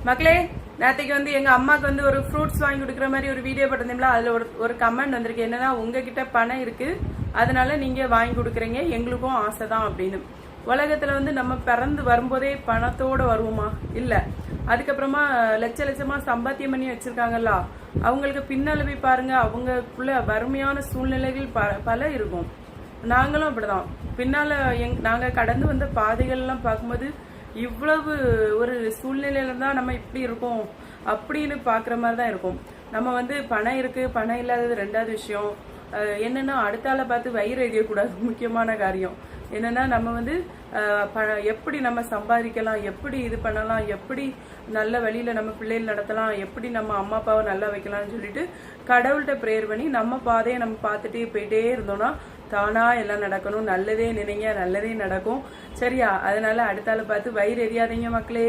மக்களே, நேற்றுக்கு வந்து எங்க அம்மாக்கு வந்து ஒரு ஃப்ரூட்ஸ் வாங்கி கொடுக்குற மாதிரி ஒரு வீடியோ போட்டிருந்தீங்களா? அதுல ஒரு கமெண்ட் வந்திருக்கு. என்னன்னா, உங்ககிட்ட பணம் இருக்கு, அதனால நீங்க வாங்கி கொடுக்குறீங்க, எங்களுக்கும் ஆசை தான் அப்படின்னு. உலகத்துல வந்து நம்ம பிறந்து வரும்போதே பணத்தோட வருவோமா? இல்ல. அதுக்கப்புறமா லட்ச லட்சமா சம்பாத்தியம் பண்ணி வச்சிருக்காங்கல்ல, அவங்களுக்கு பின்னால போய் பாருங்க, அவங்களுக்குள்ள வறுமையான சூழ்நிலைகள் பல இருக்கும். நாங்களும் அப்படிதான். பின்னால நாங்க கடந்து வந்த பாதைகள் எல்லாம் பார்க்கும்போது இவ்வளவு ஒரு சூழ்நிலையில தான் நம்ம இப்படி இருக்கோம் அப்படின்னு பாக்குற மாதிரி தான் இருக்கும். நம்ம வந்து பணம் இருக்கு, பணம் இல்லாதது ரெண்டாவது விஷயம். என்னன்னா, அடுத்த ஆளை பார்த்து வயிறு எரியக்கூடாது. முக்கியமான காரியம் என்னன்னா, நம்ம வந்து எப்படி நம்ம சம்பாதிக்கலாம், எப்படி இது பண்ணலாம், எப்படி நல்ல வழியில நம்ம பிள்ளைகள் நடத்தலாம், எப்படி நம்ம அம்மா அப்பாவை நல்லா வைக்கலாம்னு சொல்லிட்டு கடவுள்கிட்ட ப்ரேயர் பண்ணி நம்ம பாதையை நம்ம பார்த்துட்டே போயிட்டே இருந்தோம்னா தானா எல்லாம் நடக்கணும். நல்லதே நினைங்க, நல்லதே நடக்கும். சரியா? அதனால அடுத்தால பார்த்து வயிறு எரியாதீங்க மக்களே.